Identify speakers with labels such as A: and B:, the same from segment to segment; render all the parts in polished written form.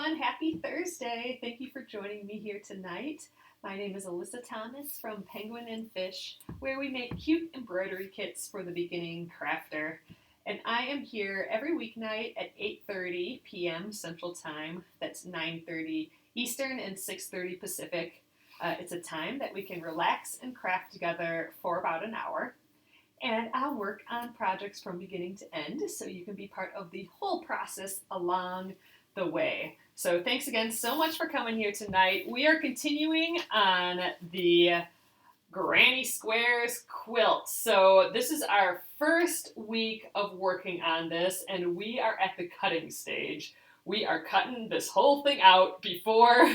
A: everyone. Happy Thursday. Thank you for joining me here tonight. My name is Alyssa Thomas from Penguin and Fish, where we make cute embroidery kits for the beginning crafter. And I am here every weeknight at 8:30 p.m. Central Time. That's 9:30 Eastern and 6:30 Pacific. It's a time that we can relax and craft together for about an hour. And I'll work on projects from beginning to end so you can be part of the whole process along the way. So thanks again so much for coming here tonight. We are continuing on the Granny Squares quilt. So this is our first week of working on this, and we are at the cutting stage. We are cutting this whole thing out before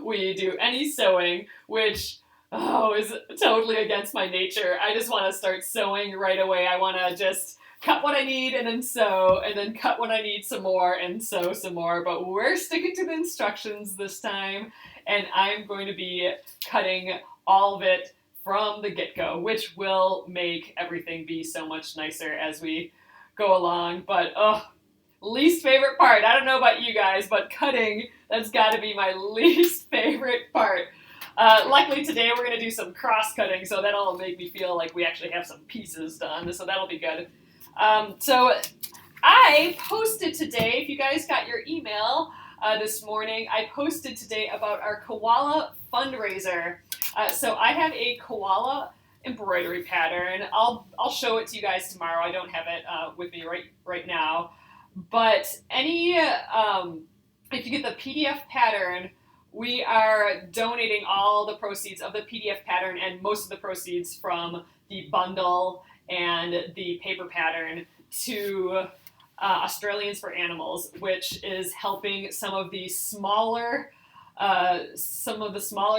A: we do any sewing, which is totally against my nature. I just want to start sewing right away. I want to just cut what I need and then sew, and then cut what I need some more and sew some more. But we're sticking to the instructions this time, and I'm going to be cutting all of it from the get-go, which will make everything be so much nicer as we go along. But least favorite part. I don't know about you guys, but cutting, that's got to be my least favorite part. Luckily today we're going to do some cross-cutting, so that'll make me feel like we actually have some pieces done, so that'll be good. So I posted today, if you guys got your email this morning, I posted today about our Koala fundraiser. So I have a Koala embroidery pattern. I'll show it to you guys tomorrow. I don't have it with me right now. But if you get the PDF pattern, we are donating all the proceeds of the PDF pattern and most of the proceeds from the bundle and the paper pattern to Australians for Animals, which is helping some of the smaller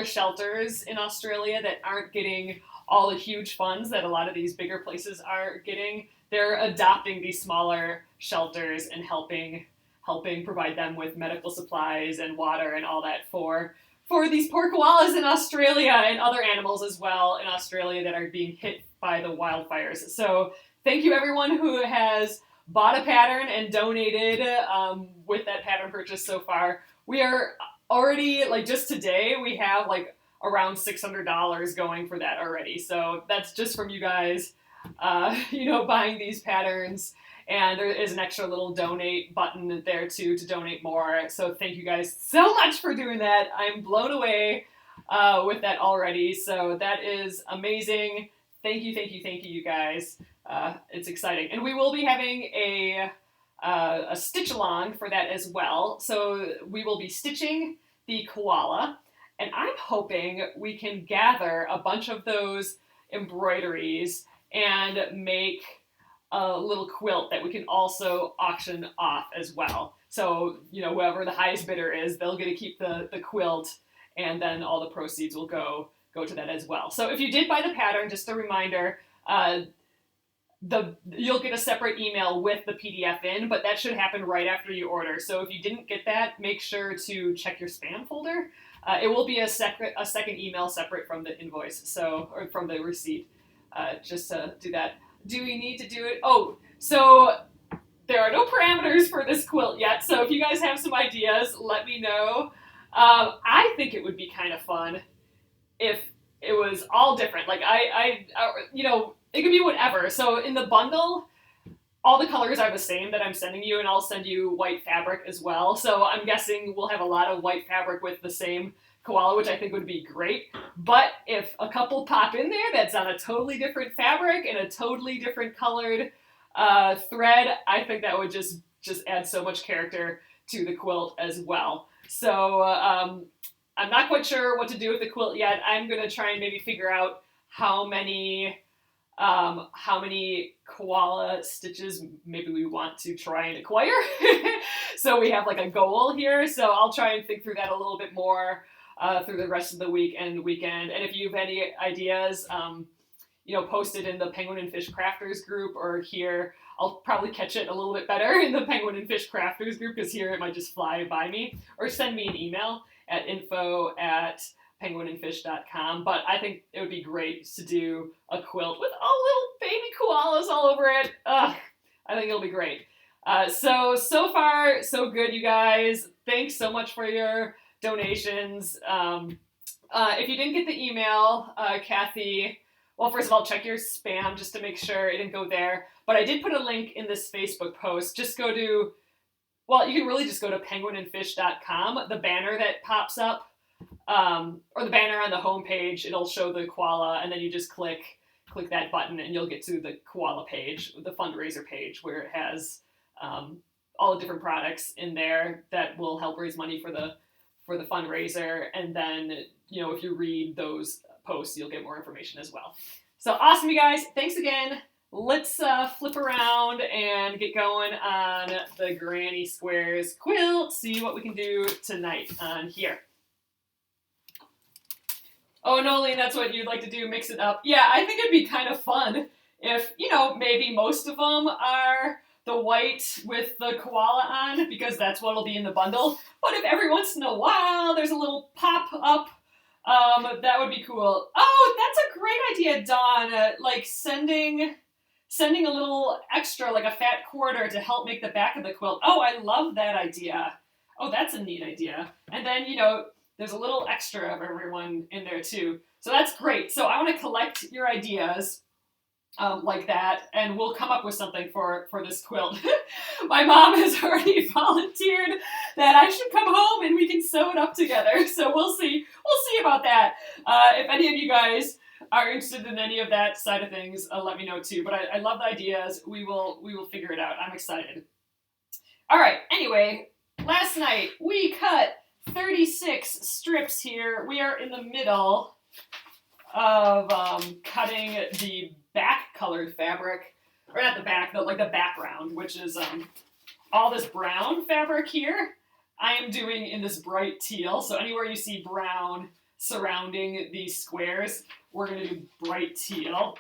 A: shelters in Australia that aren't getting all the huge funds that a lot of these bigger places are getting. They're adopting these smaller shelters and helping provide them with medical supplies and water and all that for these poor koalas in Australia and other animals as well in Australia that are being hit by the wildfires. So thank you everyone who has bought a pattern and donated with that pattern purchase so far. We are already, just today, we have around $600 going for that already. So that's just from you guys, buying these patterns. And there is an extra little donate button there too to donate more. So thank you guys so much for doing that. I'm blown away with that already. So that is amazing. Thank you, you guys. It's exciting. And we will be having a stitch along for that as well. So we will be stitching the koala. And I'm hoping we can gather a bunch of those embroideries and make a little quilt that we can also auction off as well. So, whoever the highest bidder is, they'll get to keep the quilt, and then all the proceeds will go to that as well. So if you did buy the pattern, just a reminder, you'll get a separate email with the PDF in, but that should happen right after you order. So if you didn't get that, make sure to check your spam folder. It will be a second email separate from the invoice, or from the receipt, just to do that. Do we need to do it? Oh, so there are no parameters for this quilt yet, so if you guys have some ideas, let me know. I think it would be kind of fun if it was all different. It could be whatever. So in the bundle, all the colors are the same that I'm sending you, and I'll send you white fabric as well. So I'm guessing we'll have a lot of white fabric with the same koala, which I think would be great. But if a couple pop in there that's on a totally different fabric and a totally different colored thread, I think that would just add so much character to the quilt as well. So I'm not quite sure what to do with the quilt yet. I'm going to try and maybe figure out how many koala stitches maybe we want to try and acquire. So we have a goal here. So I'll try and think through that a little bit more through the rest of the week and weekend. And if you have any ideas, post it in the Penguin and Fish Crafters group, or here. I'll probably catch it a little bit better in the Penguin and Fish Crafters group, because here it might just fly by me. Or send me an email at info@penguinandfish.com. But I think it would be great to do a quilt with all little baby koalas all over it. I think it'll be great. So far, so good, you guys. Thanks so much for your donations. If you didn't get the email, Kathy, well, first of all, check your spam just to make sure it didn't go there. But I did put a link in this Facebook post. Just go to, well, you can really just go to penguinandfish.com. The banner that pops up, or the banner on the homepage, it'll show the koala, and then you just click that button, and you'll get to the koala page, the fundraiser page, where it has all the different products in there that will help raise money for the fundraiser. And then, if you read those posts, you'll get more information as well. So awesome, you guys. Thanks again. Let's flip around and get going on the Granny Squares quilt, see what we can do tonight on here. Oh, Nolene, that's what you'd like to do, mix it up. Yeah, I think it'd be kind of fun if, maybe most of them are the white with the koala on, because that's what'll be in the bundle. But if every once in a while there's a little pop up, that would be cool. Oh, that's a great idea, Dawn. Like sending a little extra, like a fat quarter, to help make the back of the quilt. Oh, I love that idea. Oh, that's a neat idea. And then, there's a little extra of everyone in there too. So that's great. So I want to collect your ideas like that, and we'll come up with something for this quilt. My mom has already volunteered that I should come home and we can sew it up together. So we'll see about that. If any of you guys are interested in any of that side of things, let me know too. But I love the ideas. We will figure it out. I'm excited. All right. Anyway, last night we cut 36 strips here. We are in the middle of cutting the back colored fabric, or not the back, but like the background, which is all this brown fabric here. I am doing in this bright teal. So anywhere you see brown surrounding these squares, we're going to do bright teal.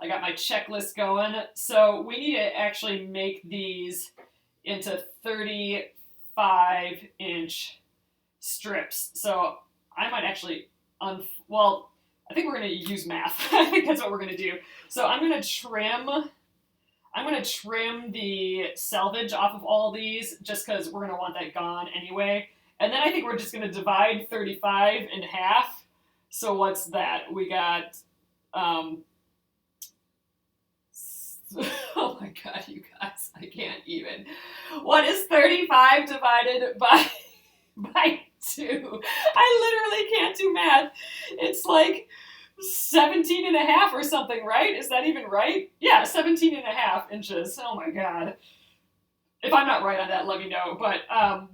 A: I got my checklist going. So we need to actually make these into 35-inch strips. So I might actually, I think we're going to use math. I think that's what we're going to do. So I'm going to trim the selvage off of all these, just because we're going to want that gone anyway. And then I think we're just going to divide 35 in half. So what's that? We got, oh my God, you guys, I can't even. What is 35 divided by 2? I literally can't do math. It's like 17 and a half or something, right? Is that even right? Yeah, 17 and a half inches. Oh my God. If I'm not right on that, let me know. But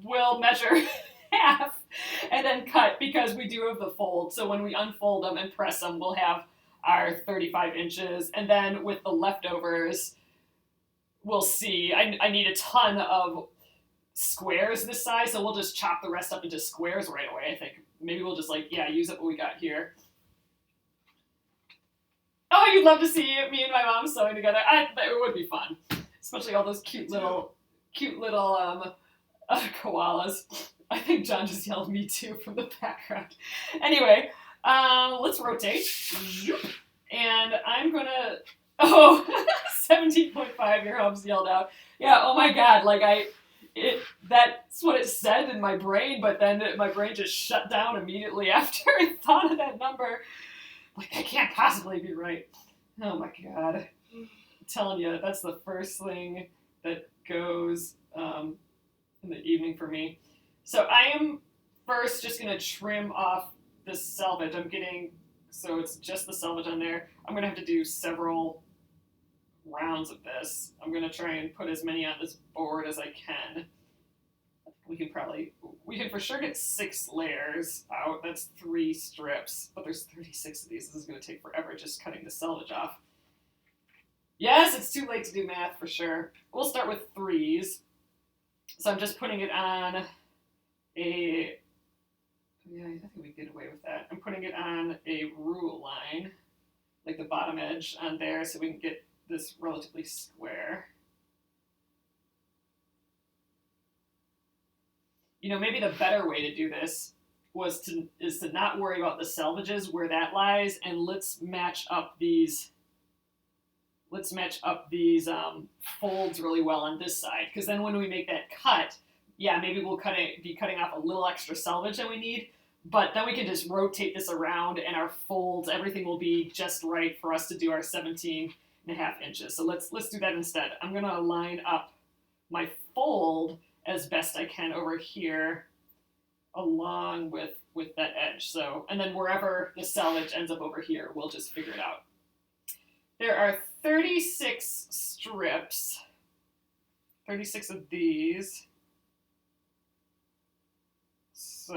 A: we'll measure half and then cut, because we do have the fold. So when we unfold them and press them, we'll have our 35 inches. And then with the leftovers, we'll see. I need a ton of squares this size, so we'll just chop the rest up into squares right away, I think. Maybe we'll just use up what we got here. Oh, you'd love to see me and my mom sewing together. It would be fun, especially all those cute little koalas. I think John just yelled "me too" from the background. Anyway, let's rotate. And I'm gonna, 17.5, your hubs yelled out. Yeah, oh my God, that's what it said in my brain, but then my brain just shut down immediately after I thought of that number. That can't possibly be right. Oh my God. I'm telling you, that's the first thing that goes in the evening for me. So I am first just going to trim off this selvage. So it's just the selvage on there. I'm going to have to do several rounds of this. I'm going to try and put as many on this board as I can. We can for sure get 6 layers out. That's 3 strips, but there's 36 of these. This is going to take forever just cutting the selvage off. Yes, it's too late to do math for sure. We'll start with 3s. So I'm just putting it on I think we get away with that. I'm putting it on a rule line, like the bottom edge on there, so we can get this relatively square. Maybe the better way to do this is to not worry about the selvages where that lies, and let's match up these let's match up these folds really well on this side, because then when we make that cut, yeah, maybe we'll be cutting off a little extra selvage that we need, but then we can just rotate this around and our folds, everything will be just right for us to do our 17.5 inches. So let's do that instead. I'm gonna line up my fold as best I can over here along with that edge. So, and then wherever the selvage ends up over here, we'll just figure it out. There are 36 strips, 36 of these. So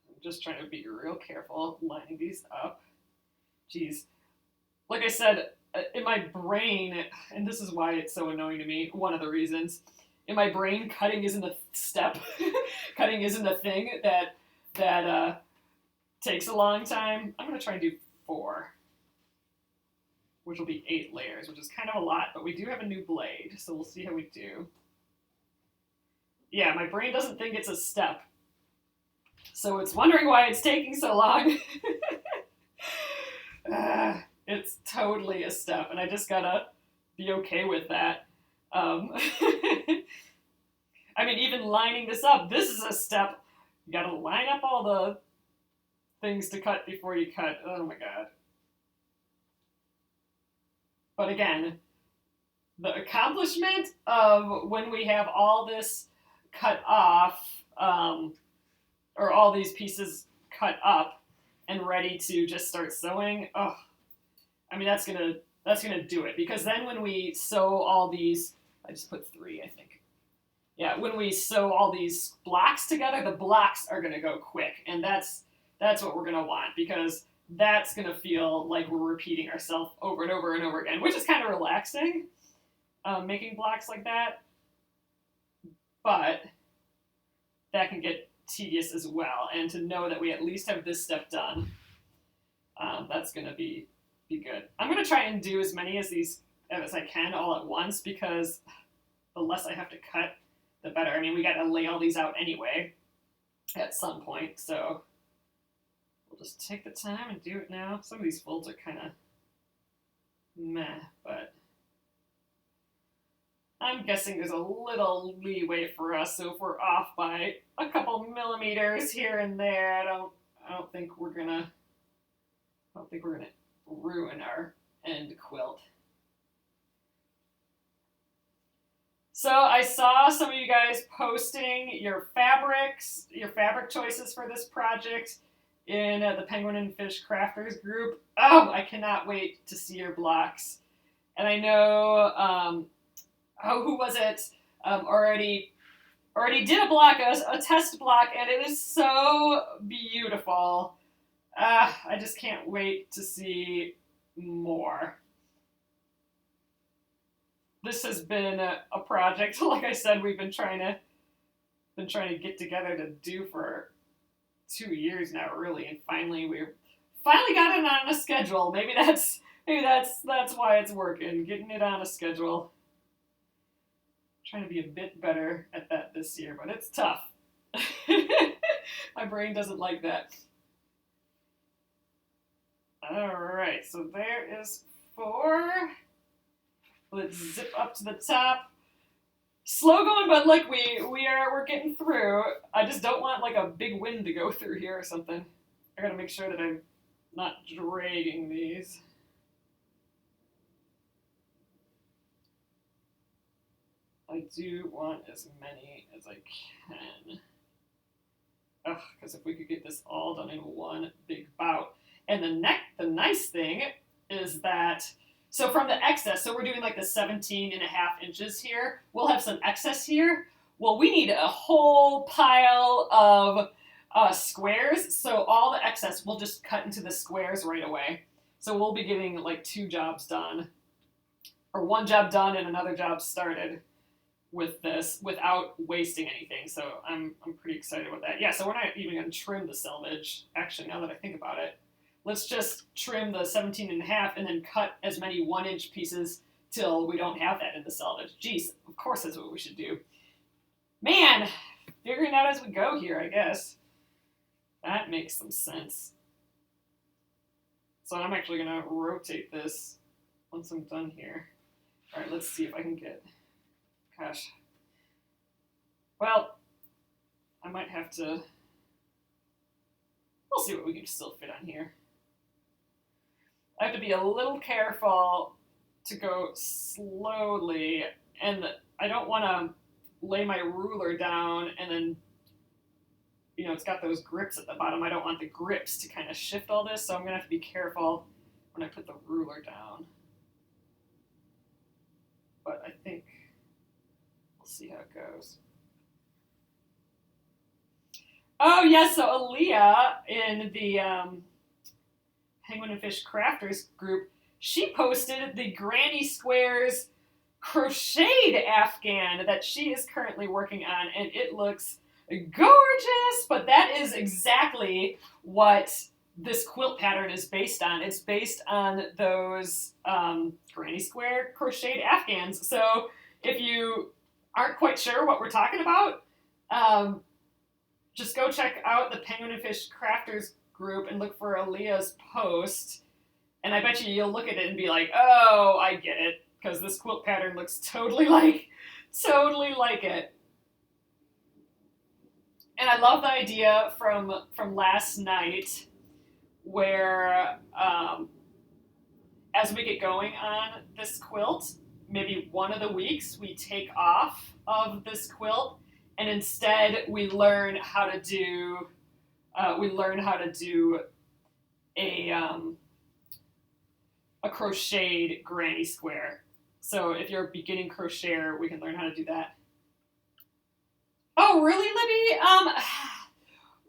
A: I'm just trying to be real careful lining these up. Geez. Like I said, in my brain, and this is why it's so annoying to me, one of the reasons, in my brain, cutting isn't a step. Cutting isn't a thing that takes a long time. I'm going to try and do 4, which will be 8 layers, which is kind of a lot, but we do have a new blade, so we'll see how we do. Yeah, my brain doesn't think it's a step, so it's wondering why it's taking so long. It's totally a step, and I just gotta be okay with that. I mean, even lining this up, this is a step. You gotta line up all the things to cut before you cut. Oh my god. But again, the accomplishment of when we have all this cut off, or all these pieces cut up and ready to just start sewing, oh, I mean, that's gonna do it. Because then when we sew all these, I just put 3, I think. Yeah, when we sew all these blocks together, the blocks are gonna go quick, and that's what we're gonna want, because that's gonna feel like we're repeating ourselves over and over and over again, which is kind of relaxing, making blocks like that. But that can get tedious as well, and to know that we at least have this step done, that's gonna be good. I'm gonna try and do as many as these as I can all at once, because the less I have to cut, the better. I mean, we got to lay all these out anyway at some point, so we'll just take the time and do it now. Some of these folds are kind of meh, but I'm guessing there's a little leeway for us, so if we're off by a couple millimeters here and there, I don't think we're gonna ruin our end quilt. So I saw some of you guys posting your fabric choices for this project in the Penguin and Fish Crafters group. Oh, I cannot wait to see your blocks. And I know, who was it? Already did a block, a test block, and it is so beautiful. I just can't wait to see more. This has been a project, like I said, we've been trying to get together to do for 2 years now, really, and finally got it on a schedule. Maybe that's why it's working, getting it on a schedule. I'm trying to be a bit better at that this year, but it's tough. My brain doesn't like that. All right, so there is 4. Let's zip up to the top. Slow going, but like we're getting through. I just don't want like a big wind to go through here or something. I gotta make sure that I'm not dragging these. I do want as many as I can. Ugh, because if we could get this all done in one big bout. And the nice thing is that, so from the excess, so we're doing like the 17.5 inches here, we'll have some excess here. Well, we need a whole pile of squares, so all the excess we'll just cut into the squares right away. So we'll be getting like 2 jobs done, or 1 job done and another job started with this without wasting anything. So I'm pretty excited with that. Yeah, so we're not even going to trim the selvage, actually, now that I think about it. Let's just trim the 17.5 and then cut as many 1-inch pieces till we don't have that in the selvage. Geez, of course that's what we should do. Man, figuring out as we go here, I guess. That makes some sense. So I'm actually going to rotate this
B: once I'm done here. All right, let's see if I can get, gosh. Well, I might have to, we'll see what we can still fit on here. I have to be a little careful to go slowly, and I don't want to lay my ruler down and then, you know, it's got those grips at the bottom. I don't want the grips to kind of shift all this, so I'm going to have to be careful when I put the ruler down. But I think we'll see how it goes. Oh, yes, so Aaliyah in the Penguin and Fish Crafters group, she posted the Granny Squares crocheted Afghan that she is currently working on, and it looks gorgeous, but that is exactly what this quilt pattern is based on. It's based on those Granny Square crocheted Afghans. So if you aren't quite sure what we're talking about, just go check out the Penguin and Fish Crafters group and look for Aaliyah's post. And I bet you'll look at it and be like, oh, I get it. Because this quilt pattern looks totally like it. And I love the idea from last night where as we get going on this quilt, maybe one of the weeks we take off of this quilt and instead we learn how to do a crocheted granny square. So if you're a beginning crocheter, we can learn how to do that. Oh, really, Libby?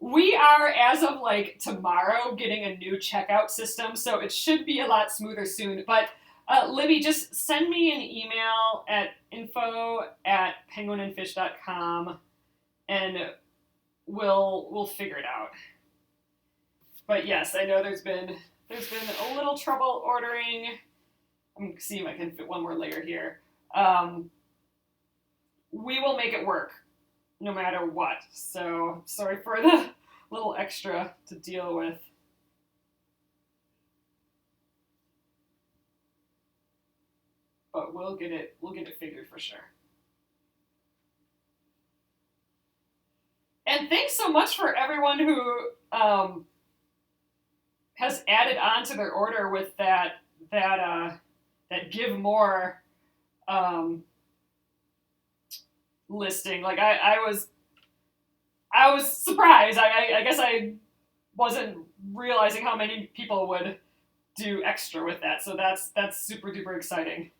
B: We are, as of like tomorrow, getting a new checkout system, so it should be a lot smoother soon. But Libby, just send me an email at info@penguinandfish.com, and we'll figure it out. But yes, I know there's been a little trouble ordering. I'm gonna see if I can fit one more layer here. We will make it work, no matter what. So sorry for the little extra to deal with. But we'll get it figured for sure. And thanks so much for everyone who has added on to their order with that give more listing. Like I was surprised. I guess I wasn't realizing how many people would do extra with that. So that's super duper exciting.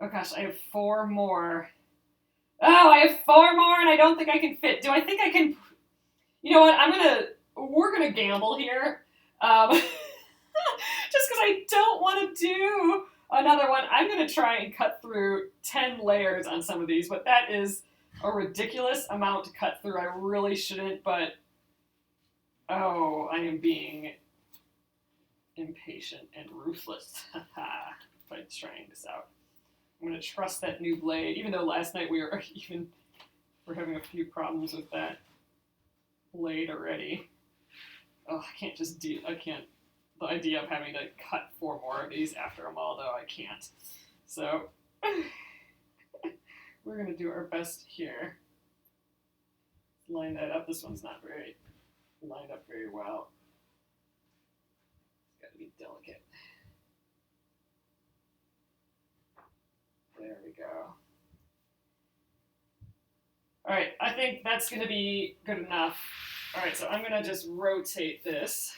B: Oh gosh, I have 4 more. Oh, I have 4 more and I don't think I can fit. Do I think I can? You know what? We're gonna gamble here. Just because I don't want to do another one. I'm going to try and cut through 10 layers on some of these, but that is a ridiculous amount to cut through. I really shouldn't, but oh, I am being impatient and ruthless by trying this out. I'm going to trust that new blade, even though last night we're having a few problems with that blade already. Oh, I can't. The idea of having to cut 4 more of these after them all, though, I can't. So, we're going to do our best here. Line that up. This one's not very lined up very well. It's got to be delicate. There we go. All right, I think that's going to be good enough. All right, so I'm going to just rotate this.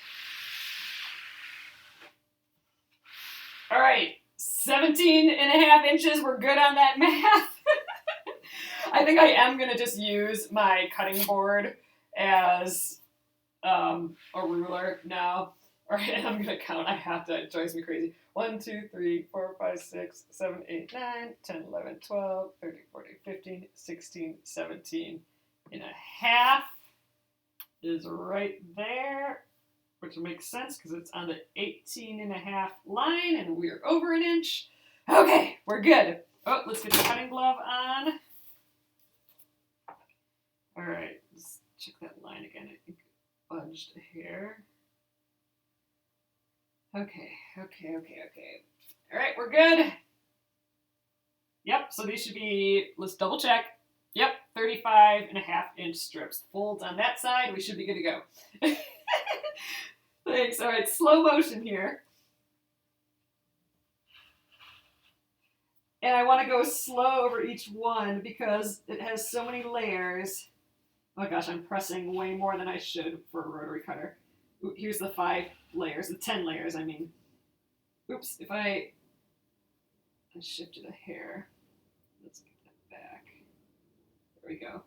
B: All right, 17.5 inches. We're good on that math. I think I am going to just use my cutting board as a ruler now. All right, and I'm going to count. I have to. It drives me crazy. 1, 2, 3, 4, 5, 6, 7, 8, 9, 10, 11, 12, 13, 14, 15, 16, 17 and a half is right there, which makes sense because it's on the 18.5 line and we're over an inch. Okay, we're good. Oh, let's get the cutting glove on. All right, let's check that line again. I think it budged a hair. Okay. All right, we're good. Yep, so these should be, let's double check. Yep, 35.5-inch strips. Folds on that side, we should be good to go. Thanks, all right, slow motion here. And I want to go slow over each one because it has so many layers. Oh gosh, I'm pressing way more than I should for a rotary cutter. Ooh, here's the 5 layers, the 10 layers, I mean. Oops, if I shifted a hair. Let's get that back. There we go. I'm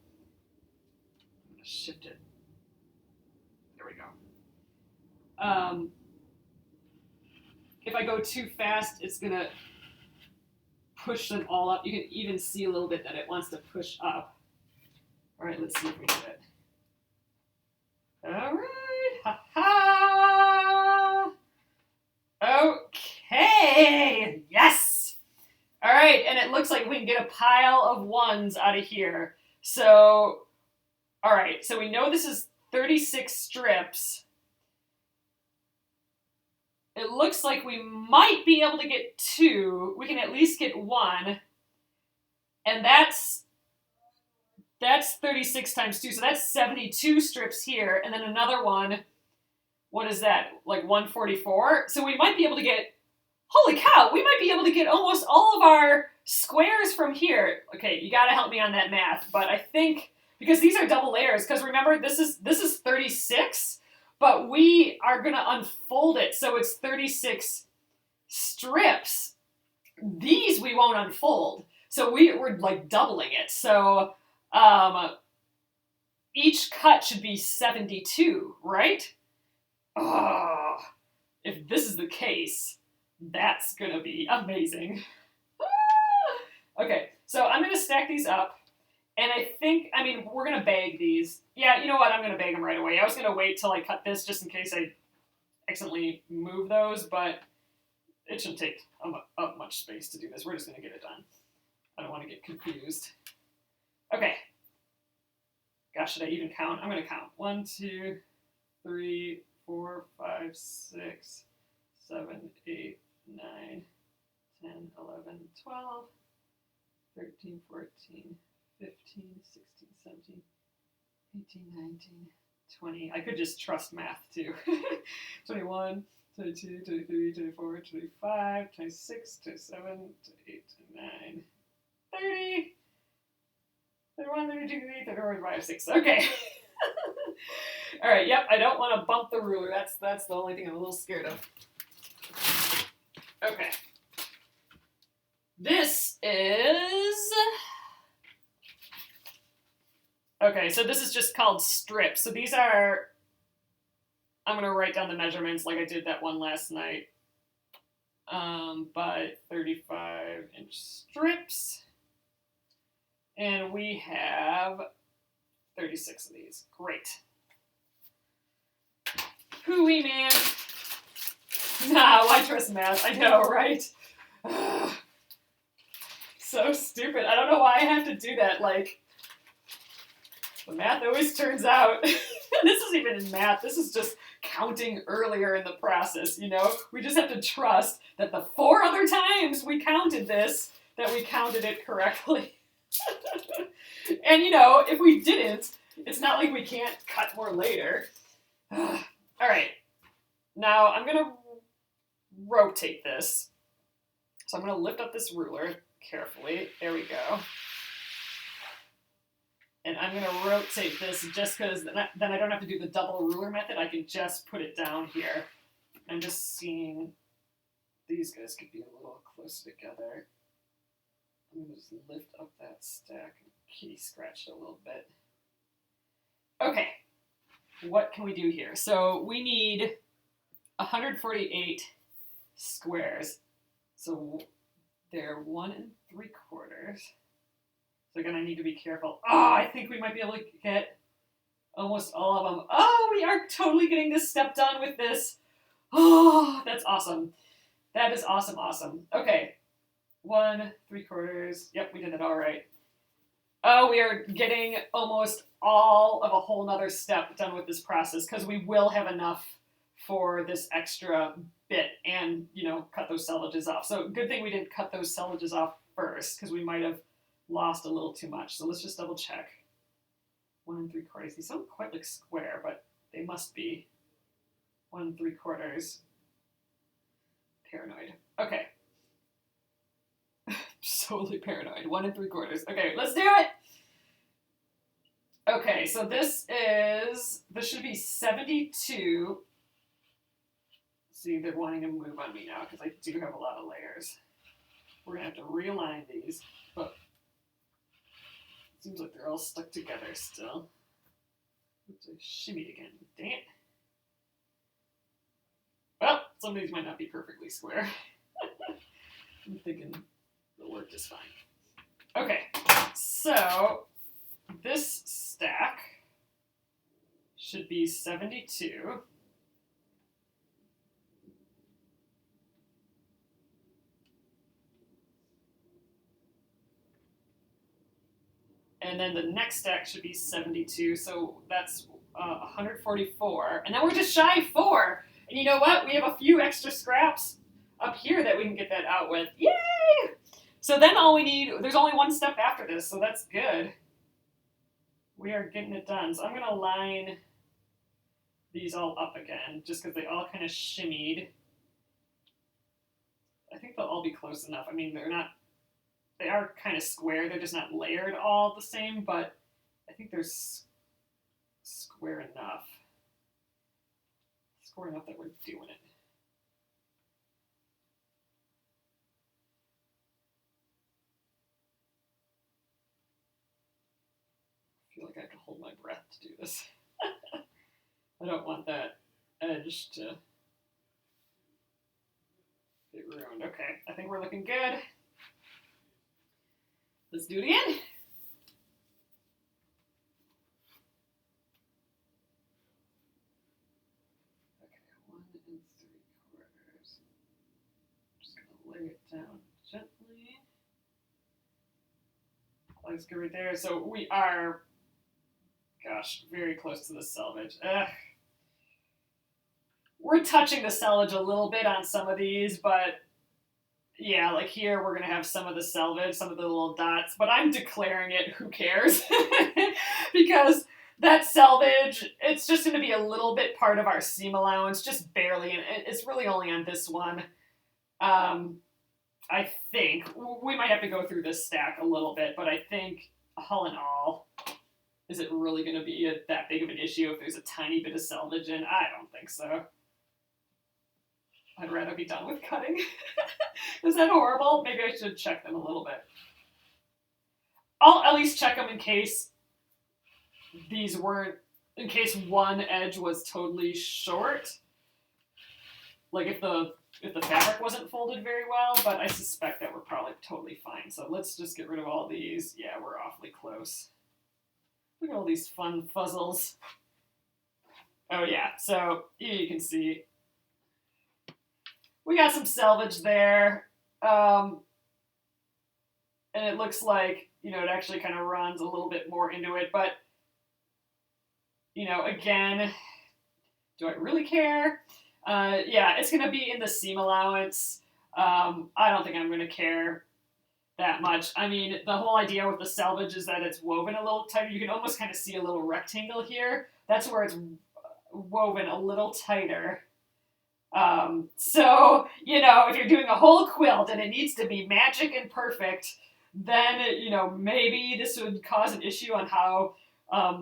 B: going to shift it. There we go. If I go too fast, it's going to push them all up. You can even see a little bit that it wants to push up. All right, let's see if we get it. All right. Ha-ha! Okay. Yes! All right, and it looks like we can get a pile of 1s out of here. So, all right, so we know this is 36 strips. It looks like we might be able to get 2. We can at least get 1. And that's 36 times 2. So that's 72 strips here. And then another one, what is that? Like 144? So we might be able to get, holy cow, we might be able to get almost all of our squares from here. Okay, you gotta help me on that math. But I think, because these are double layers, because remember, this is 36. But we are going to unfold it, so it's 36 strips. These we won't unfold, so we're like doubling it. So each cut should be 72, right? Oh, if this is the case, that's going to be amazing. Okay, so I'm going to stack these up. And I think, I mean, we're going to bag these. Yeah, you know what? I'm going to bag them right away. I was going to wait till I cut this just in case I accidentally move those, but it shouldn't take up much space to do this. We're just going to get it done. I don't want to get confused. Okay. Gosh, should I even count? I'm going to count. 1, 2, 3, 4, 5, 6, 7, 8, 9, 10, 11, 12, 13, 14, 15, 16, 17, 18, 19, 20. I could just trust math too. 21, 22, 23, 24, 25, 26, 27, 28, 29, 30, 31, 32, 33, 34, 35, 6. Okay. All right, yep, I don't want to bump the ruler. That's the only thing I'm a little scared of. Okay. This is... Okay, so this is just called strips. So these are, I'm going to write down the measurements like I did that one last night. But 35-inch strips. And we have 36 of these. Great. Hooey, man. Nah, why trust math? I know, right? So stupid. I don't know why I have to do that. Like, the math always turns out. This isn't even in math. This is just counting earlier in the process, you know? We just have to trust that the 4 other times we counted this, that we counted it correctly. And, you know, if we didn't, it's not like we can't cut more later. All right. Now, I'm going to rotate this. So I'm going to lift up this ruler carefully. There we go. And I'm going to rotate this just because then I don't have to do the double ruler method. I can just put it down here. I'm just seeing these guys could be a little closer together. I'm going to just lift up that stack and kitty scratch it a little bit. Okay, what can we do here? So we need 148 squares. So they're 1 3/4. So again, I need to be careful. Oh, I think we might be able to get almost all of them. Oh, we are totally getting this step done with this. Oh, that's awesome. That is awesome, awesome. Okay, 1 3/4. Yep, we did it all right. Oh, we are getting almost all of a whole nother step done with this process because we will have enough for this extra bit and, you know, cut those selvages off. So good thing we didn't cut those selvages off first because we might have lost a little too much. So let's just double check. 1 3/4. These don't quite look square, but they must be 1 3/4. Paranoid. Okay. Totally paranoid. 1 3/4. Okay, let's do it. Okay, so this should be 72. See, they're wanting to move on me now because I do have a lot of layers. We're gonna have to realign these, but it seems like they're all stuck together still. Oops, I shimmied again. Dang it. Well, some of these might not be perfectly square. I'm thinking it'll work just fine. Okay, so this stack should be 72. And then the next stack should be 72, so that's 144. And then we're just shy of 4. And you know what? We have a few extra scraps up here that we can get that out with. Yay! So then all we need, there's only one step after this, so that's good. We are getting it done. So I'm going to line these all up again, just because they all kind of shimmied. I think they'll all be close enough. I mean, they are kind of square. They're just not layered all the same, but I think they're square enough. Square enough that we're doing it. I feel like I have to hold my breath to do this. I don't want that edge to get ruined. Okay, I think we're looking good. Let's do it again. Okay, 1 3/4. Just gonna lay it down gently. Let's go right there. So we are, gosh, very close to the selvage. We're touching the selvage a little bit on some of these, but yeah, like here we're gonna have some of the selvage, some of the little dots, but I'm declaring it, who cares? Because that selvage, it's just gonna be a little bit part of our seam allowance, just barely, and it's really only on this one. I think, we might have to go through this stack a little bit, but I think all in all, is it really gonna be that big of an issue if there's a tiny bit of selvage in? I don't think so. I'd rather be done with cutting. Is that horrible? Maybe I should check them a little bit. I'll at least check them in case these weren't, in case one edge was totally short. Like if the fabric wasn't folded very well, but I suspect that we're probably totally fine. So let's just get rid of all these. Yeah, we're awfully close. Look at all these fun fuzzles. Oh yeah, so you can see we got some selvage there, and it looks like, you know, it actually kind of runs a little bit more into it, but, you know, again, do I really care? Yeah, it's going to be in the seam allowance. I don't think I'm going to care that much. I mean, the whole idea with the selvage is that it's woven a little tighter. You can almost kind of see a little rectangle here. That's where it's woven a little tighter. So, you know, if you're doing a whole quilt and it needs to be magic and perfect, then, you know, maybe this would cause an issue on how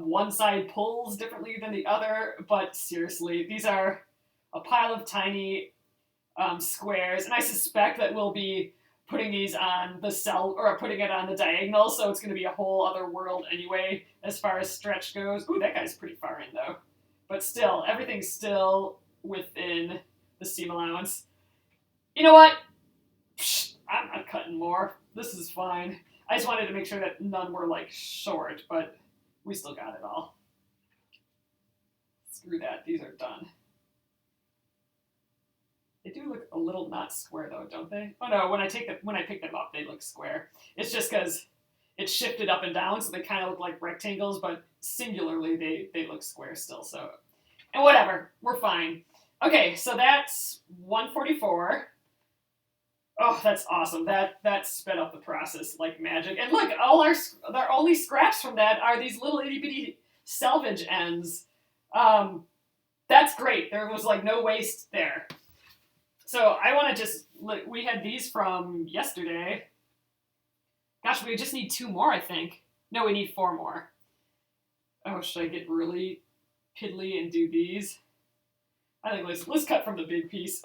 B: one side pulls differently than the other. But seriously, these are a pile of tiny squares, and I suspect that we'll be putting these on the or putting it on the diagonal, so it's going to be a whole other world anyway as far as stretch goes. Ooh, that guy's pretty far in though. But still, everything's still within the seam allowance. You know what? Psh, I'm not cutting more. This is fine. I just wanted to make sure that none were like short, but we still got it all. Screw that. These are done. They do look a little not square though, don't they? Oh no, when I pick them up, they look square. It's just because it's shifted up and down, so they kind of look like rectangles, but singularly they look square still. So, and whatever, we're fine. Okay, so that's 144. Oh, that's awesome. That sped up the process like magic. And look, our only scraps from that are these little itty bitty selvage ends. That's great. There was like no waste there. So I want to just we had these from yesterday. Gosh, we just need 2 more, I think. No, we need 4 more. Oh, should I get really piddly and do these? I think let's cut from the big piece.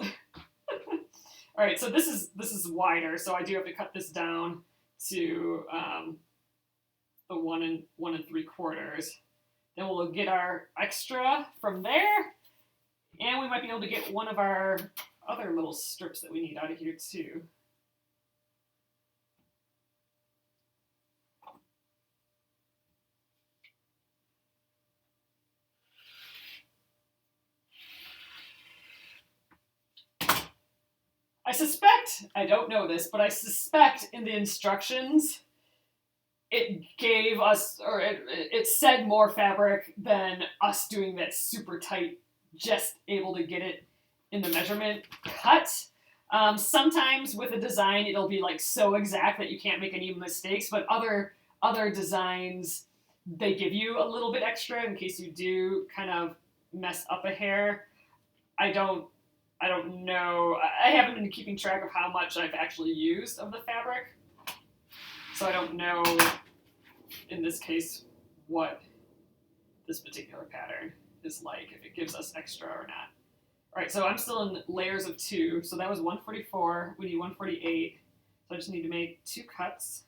B: All right, so this is wider, so I do have to cut this down to the 1 3/4. Then we'll get our extra from there, and we might be able to get one of our other little strips that we need out of here too. I suspect, I don't know this, but I suspect in the instructions it gave us, or it said more fabric than us doing that super tight, just able to get it in the measurement cut. Sometimes with a design, it'll be like so exact that you can't make any mistakes, but other designs, they give you a little bit extra in case you do kind of mess up a hair. I don't know. I haven't been keeping track of how much I've actually used of the fabric, so I don't know in this case what this particular pattern is like, if it gives us extra or not. All right, so I'm still in layers of 2, so that was 144. We need 148, so I just need to make 2 cuts.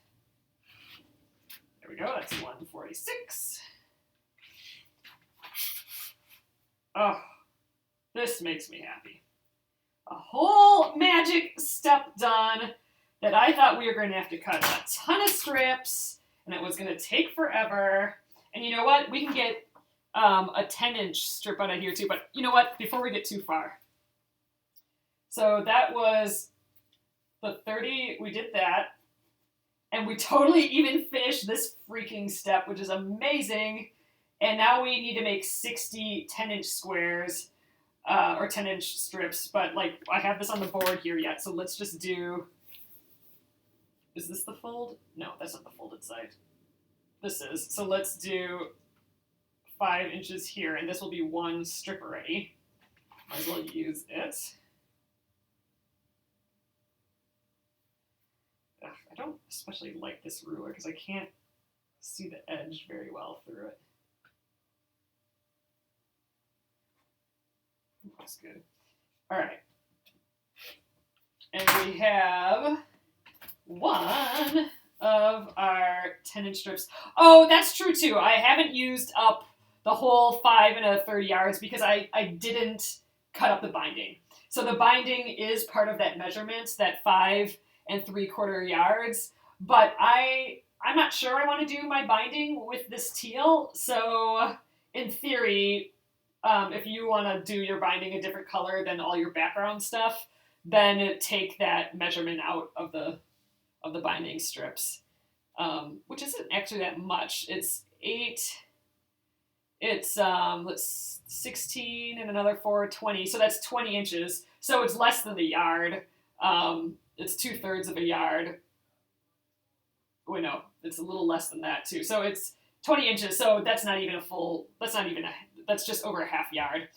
B: There we go, that's 146. Oh, this makes me happy. A whole magic step done that I thought we were going to have to cut a ton of strips, and it was going to take forever. And you know what? We can get a 10-inch strip out of here too, but you know what? Before we get too far. So that was the 30, we did that, and we totally even finished this freaking step, which is amazing. And now we need to make 60 10-inch squares. Or 10-inch strips, but like I have this on the board here yet, so let's just do, is this the fold? No, that's not the folded side. This is, so let's do 5 inches here, and this will be 1 strip already. Might as well use it. Ugh, I don't especially like this ruler because I can't see the edge very well through it. That's good. All right. And we have 1 of our 10-inch strips. Oh, that's true too. I haven't used up the whole 5 1/3 yards because I didn't cut up the binding. So the binding is part of that measurement, that 5 3/4 yards. But I'm not sure I want to do my binding with this teal. So in theory, if you want to do your binding a different color than all your background stuff, then take that measurement out of the binding strips, which isn't actually that much. It's 8. It's 16 and another 4, 20. So that's 20 inches. So it's less than the yard. It's 2/3 of a yard. Wait, no, it's a little less than that too. So it's 20 inches. So that's not even a full. That's just over a half yard.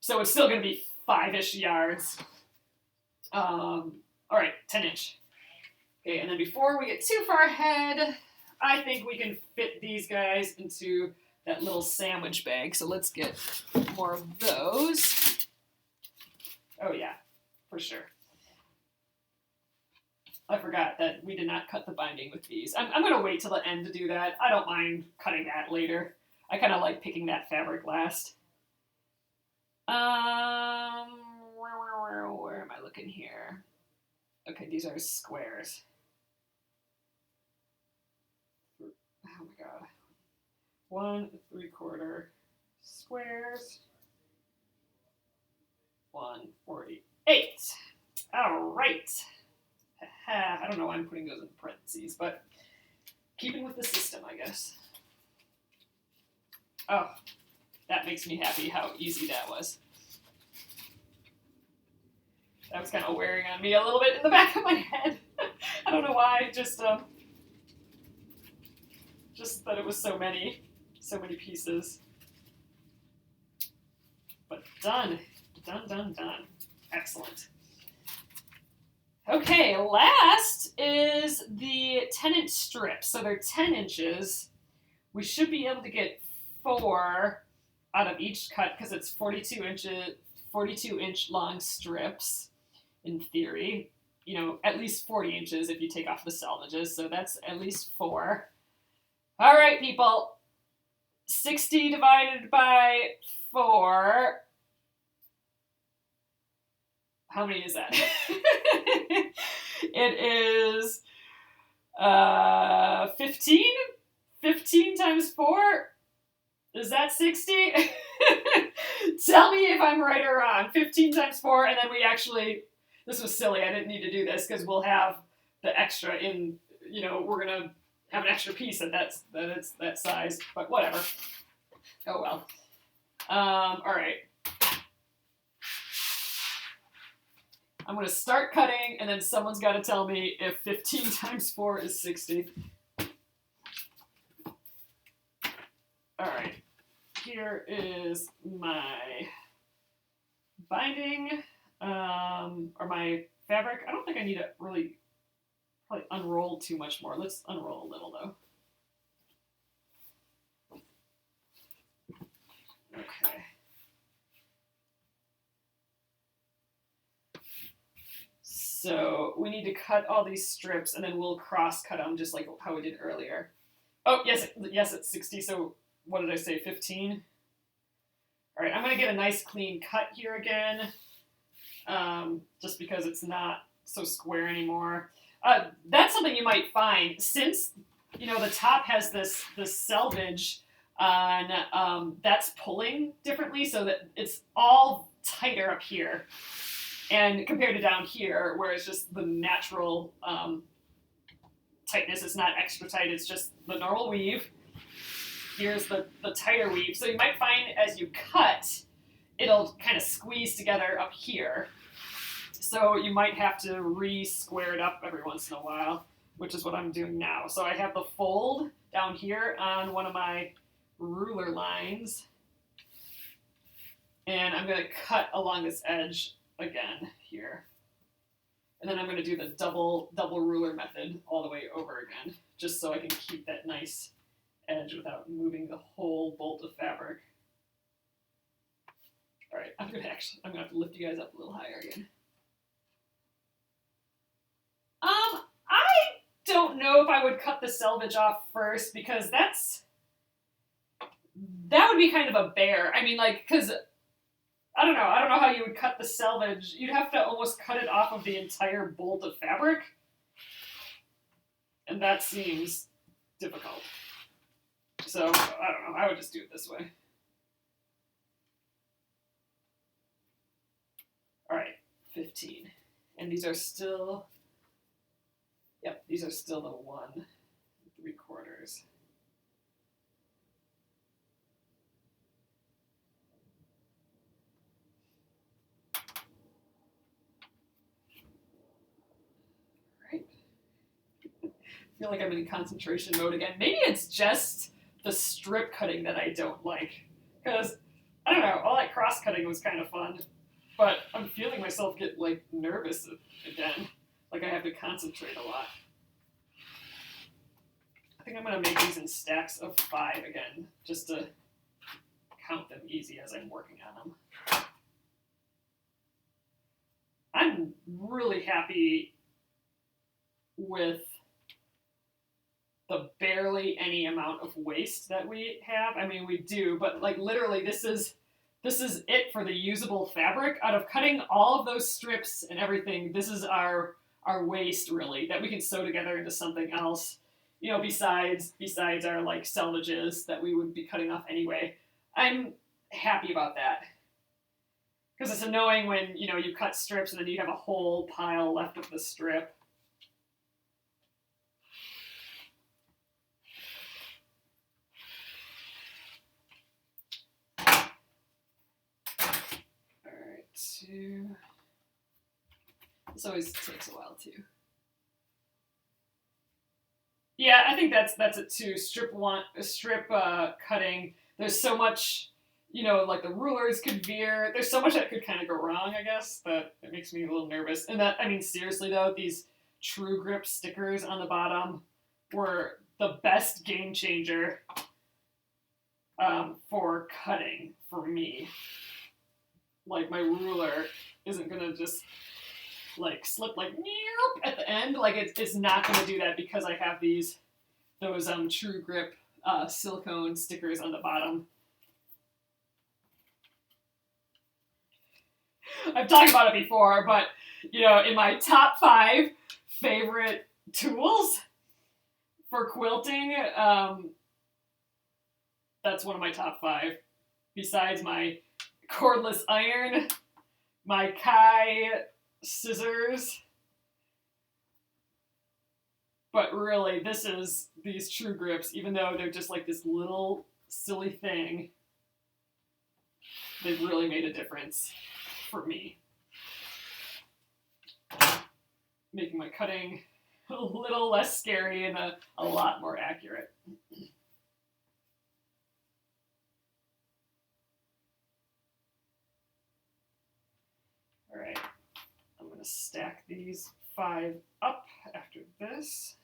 B: So it's still going to be 5-ish yards. All right, 10-inch. Okay, and then before we get too far ahead, I think we can fit these guys into that little sandwich bag. So let's get more of those. Oh yeah, for sure. I forgot that we did not cut the binding with these. I'm going to wait till the end to do that. I don't mind cutting that later. I kind of like picking that fabric last. Where am I looking here? Okay, these are squares. Oh my god. 1 3/4 squares. 148. All right. I don't know why I'm putting those in parentheses, but keeping with the system, I guess. Oh, that makes me happy how easy that was. That was kind of wearing on me a little bit in the back of my head. I don't know why, just that it was so many pieces. But done. Done. Excellent. Okay, last is the 10-inch strips. So they're 10 inches. We should be able to get 4 out of each cut because it's 42-inch long strips in theory. You know, at least 40 inches if you take off the selvages. So that's at least 4. All right, people. 60 divided by 4. How many is that? It is 15? 15 times 4? Is that 60? Tell me if I'm right or wrong. 15 times 4, and then we actually, this was silly, I didn't need to do this because we'll have the extra in, you know, we're going to have an extra piece it's that size, but whatever. Oh well. All right. I'm going to start cutting, and then someone's got to tell me if 15 times 4 is 60. All right. Here is my binding, or my fabric. I don't think I need to really probably unroll too much more. Let's unroll a little, though. Okay. So we need to cut all these strips, and then we'll cross cut them just like how we did earlier. Oh, yes, it's 60. So what did I say, 15? All right, I'm going to get a nice clean cut here again, just because it's not so square anymore. That's something you might find, since, you know, the top has this selvage on, that's pulling differently so that it's all tighter up here. And compared to down here, where it's just the natural tightness, it's not extra tight, it's just the normal weave. Here's the tighter weave. So you might find as you cut, it'll kind of squeeze together up here. So you might have to re-square it up every once in a while, which is what I'm doing now. So I have the fold down here on one of my ruler lines. And I'm going to cut along this edge again here. And then I'm going to do the double ruler method all the way over again, just so I can keep that nice edge without moving the whole bolt of fabric. All right, I'm going to have to lift you guys up a little higher again. I don't know if I would cut the selvage off first, because that would be kind of a bear. I mean, like, because I don't know how you would cut the selvage. You'd have to almost cut it off of the entire bolt of fabric. And that seems difficult. So, I don't know. I would just do it this way. All right, 15. And these are still, yep, these are still the 1 3/4. I feel like I'm in concentration mode again. Maybe it's just the strip cutting that I don't like. Because, I don't know, all that cross cutting was kind of fun. But I'm feeling myself get, like, nervous again. Like I have to concentrate a lot. I think I'm going to make these in stacks of 5 again, just to count them easy as I'm working on them. I'm really happy with the barely any amount of waste that we have. I mean, we do, but like literally this is it for the usable fabric. Out of cutting all of those strips and everything, this is our waste really, that we can sew together into something else, you know, besides our like selvages that we would be cutting off anyway. I'm happy about that. Because it's annoying when, you know, you cut strips and then you have a whole pile left of the strip. do. This always takes a while too. Yeah, I think that's it too. Strip cutting. There's so much, like the rulers could veer. There's so much that could kind of go wrong, I guess, that it makes me a little nervous. And that, I mean, seriously though, these True Grip stickers on the bottom were the best game changer for cutting for me. Like my ruler isn't gonna just like slip like at the end. Like it's not gonna do that because I have those True Grip silicone stickers on the bottom. I've talked about it before, but in my top 5 favorite tools for quilting, that's one of my top 5. Besides my cordless iron, my Kai scissors. But really, these True Grips, even though they're just like this little silly thing, they've really made a difference for me. Making my cutting a little less scary and a lot more accurate. All right, I'm going to stack these 5 up after this.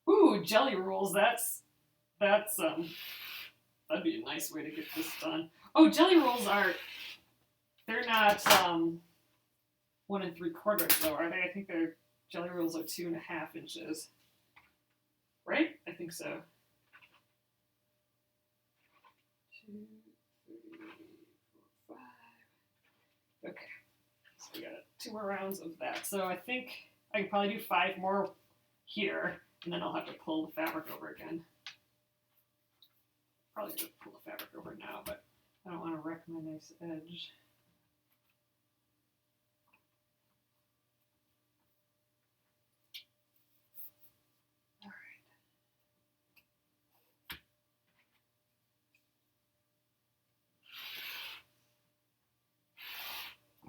B: Ooh, jelly rolls. That'd be a nice way to get this done. Oh, jelly rolls they're not 1 3/4 though, are they? I think jelly rolls are 2.5 inches. Right? I think so. 2, 3, 4, 5. Okay. So we got 2 more rounds of that. So I think I can probably do 5 more here, and then I'll have to pull the fabric over again. Probably going to pull the fabric over now, but I don't want to wreck my nice edge. All right.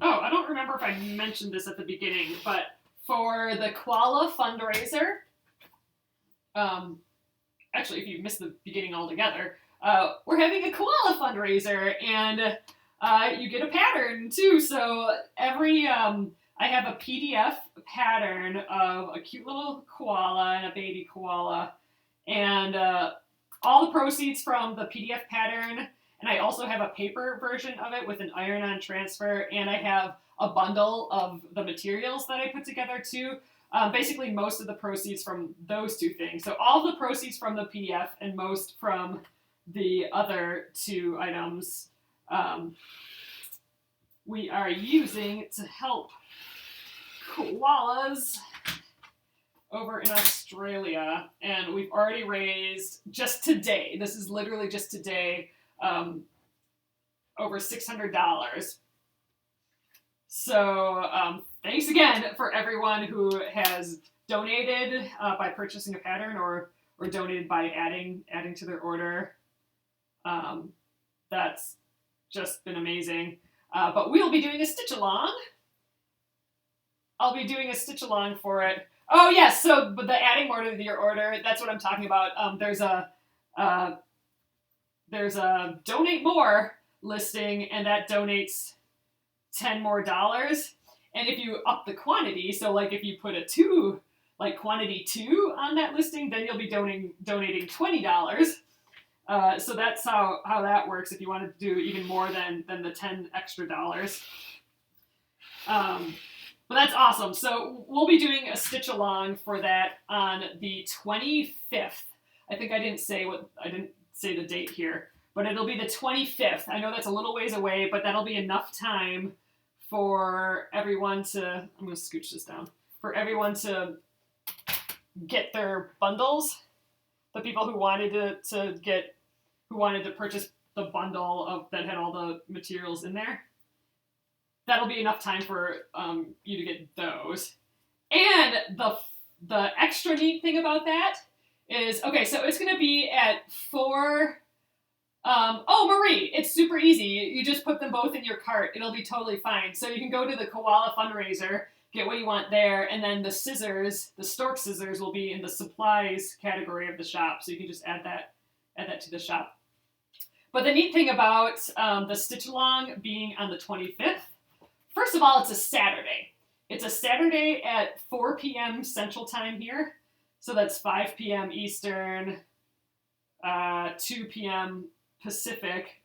B: Oh, I don't remember if I mentioned this at the beginning, but for the Koala fundraiser, actually, if you missed the beginning altogether, we're having a Koala fundraiser, and you get a pattern too. So I have a PDF pattern of a cute little koala and a baby koala, and all the proceeds from the PDF pattern, and I also have a paper version of it with an iron-on transfer, and I have a bundle of the materials that I put together too. Basically, most of the proceeds from those 2 things. So all the proceeds from the PDF and most from the other 2 items we are using to help koalas over in Australia. And we've already raised, just today, this is literally just today, over $600. So thanks again for everyone who has donated by purchasing a pattern or donated by adding to their order. That's just been amazing. But we'll be doing a stitch along. I'll be doing a stitch along for it. Oh yes, so but the adding more to your order, that's what I'm talking about. There's a donate more listing, and that donates $10 more. And if you up the quantity, so like if you put a 2, like quantity 2 on that listing, then you'll be donating $20. So that's how that works if you want to do even more than the $10 extra. But that's awesome. So we'll be doing a stitch along for that on the 25th. I think I didn't say the date here, but it'll be the 25th. I know that's a little ways away, but that'll be enough time for everyone to, I'm going to scooch this down, for everyone to get their bundles. The people who wanted to purchase the bundle that had all the materials in there. That'll be enough time for you to get those. And the extra neat thing about that is, okay, so it's going to be at 4. Oh, Marie, it's super easy. You just put them both in your cart. It'll be totally fine. So you can go to the Koala fundraiser, get what you want there, and then the scissors, the stork scissors, will be in the supplies category of the shop. So you can just add that to the shop. But the neat thing about the stitch along being on the 25th, first of all, it's a Saturday. It's a Saturday at 4 p.m. Central Time here. So that's 5 p.m. Eastern, 2 p.m. Pacific.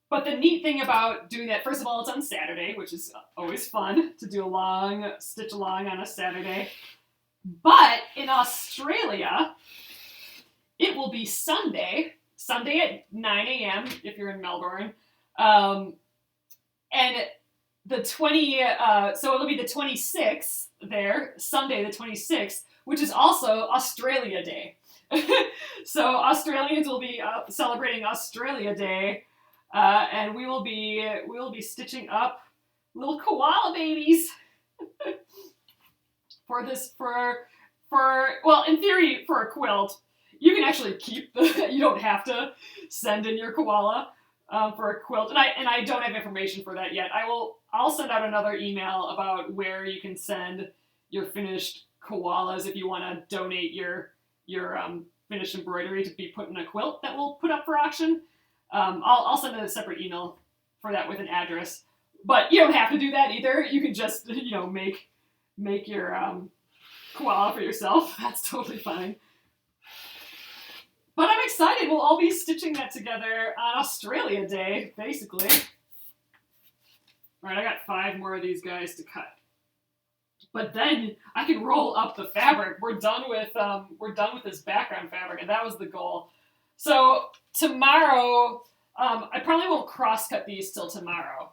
B: But the neat thing about doing that, first of all, it's on Saturday, which is always fun to do a long stitch along on a Saturday. But in Australia, it will be Sunday at 9 a.m. if you're in Melbourne. And the so it'll be the 26th there, Sunday the 26th, which is also Australia Day. So Australians will be celebrating Australia Day, and we will be stitching up little koala babies well, in theory, for a quilt. You can actually keep you don't have to send in your koala for a quilt, and I don't have information for that yet. I'll send out another email about where you can send your finished koalas if you want to donate your finished embroidery to be put in a quilt that we'll put up for auction. I'll send a separate email for that with an address, but you don't have to do that either. You can just make your koala for yourself. That's totally fine. But I'm excited. We'll all be stitching that together on Australia Day, basically. All right, I got 5 more of these guys to cut. But then I can roll up the fabric. We're done with this background fabric, and that was the goal. So tomorrow, I probably won't cross-cut these till tomorrow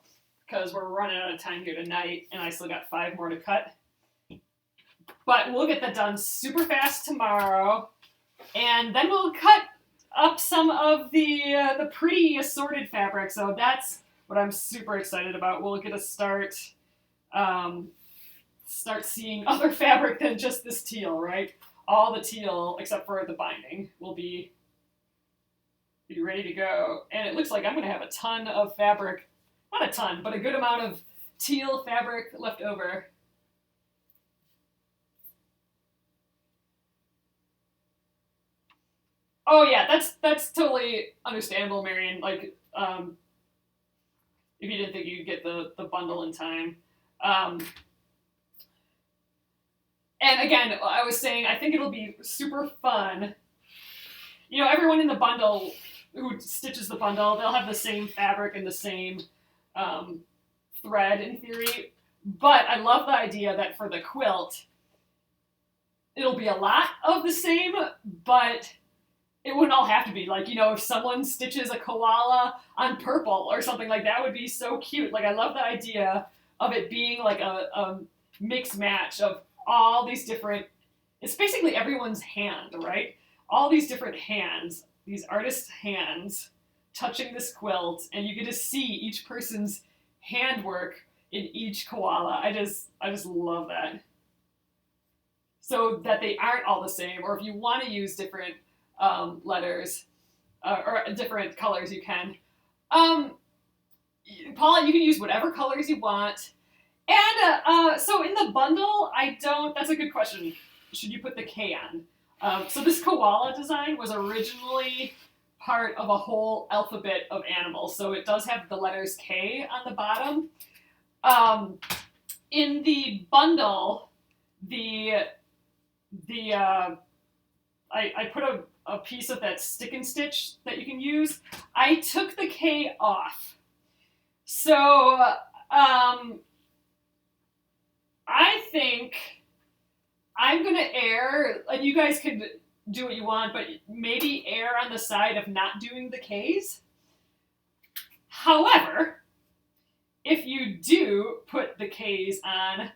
B: because we're running out of time here tonight, and I still got 5 more to cut. But we'll get that done super fast tomorrow. And then we'll cut up some of the pretty assorted fabric. So that's what I'm super excited about. We'll get to start seeing other fabric than just this teal, right? All the teal, except for the binding, will be ready to go. And it looks like I'm going to have a ton of fabric. Not a ton, but a good amount of teal fabric left over. Oh yeah, that's totally understandable, Marion. Like, if you didn't think you'd get the bundle in time. And again, I was saying, I think it'll be super fun. Everyone in the bundle who stitches the bundle, they'll have the same fabric and the same thread in theory. But I love the idea that for the quilt, it'll be a lot of the same, but it wouldn't all have to be. Like, if someone stitches a koala on purple or something like that would be so cute. Like, I love the idea of it being like a mix match of all these different, it's basically everyone's hand, right? All these different hands, these artists' hands touching this quilt, and you get to see each person's handwork in each koala. I just love that. So that they aren't all the same, or if you want to use different letters or different colors, you can. Paula, you can use whatever colors you want. And so in the bundle, that's a good question. Should you put the K on? So this koala design was originally part of a whole alphabet of animals. So it does have the letters K on the bottom. In the bundle, I put a piece of that stick and stitch that you can use. I took the K off. So I think I'm going to err, and you guys can do what you want, but maybe err on the side of not doing the Ks. However, if you do put the Ks on,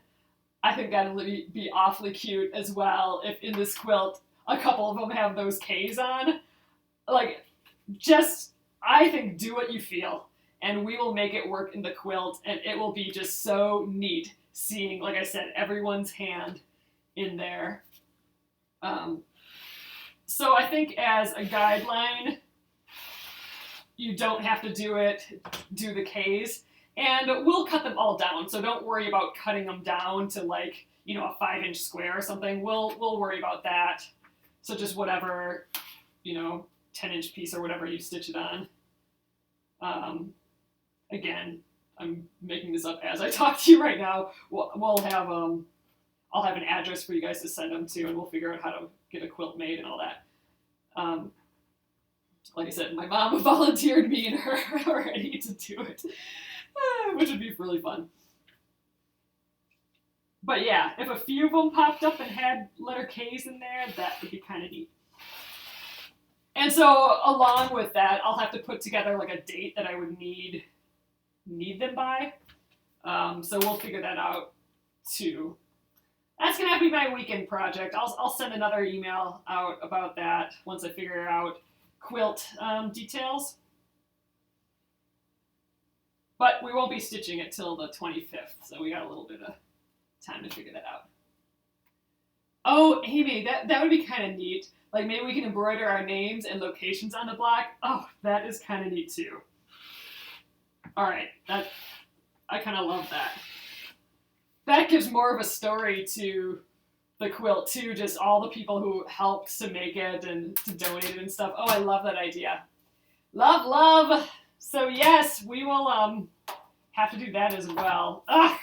B: I think that'll be awfully cute as well if in this quilt a couple of them have those Ks on. Like, just, I think, do what you feel, and we will make it work in the quilt, and it will be just so neat seeing, like I said, everyone's hand in there. So I think as a guideline, you don't have to do the Ks. And we'll cut them all down, so don't worry about cutting them down to like, a 5-inch square or something. We'll worry about that. So just whatever, 10-inch piece or whatever you stitch it on. Again, I'm making this up as I talk to you right now. We'll have I'll have an address for you guys to send them to, and we'll figure out how to get a quilt made and all that. Like I said, my mom volunteered me and her already to do it, which would be really fun. But yeah, if a few of them popped up and had letter K's in there, that would be kind of neat. And so along with that, I'll have to put together like a date that I would need them by. So we'll figure that out too. That's gonna have to be my weekend project. I'll send another email out about that once I figure out quilt details. But we won't be stitching it till the 25th, so we got a little bit of time to figure that out. Oh, Amy, that would be kind of neat. Like maybe we can embroider our names and locations on the block. Oh, that is kind of neat too. All right, I kind of love that. That gives more of a story to the quilt too, just all the people who helped to make it and to donate it and stuff. Oh, I love that idea. Love. So yes, we will have to do that as well. Ugh,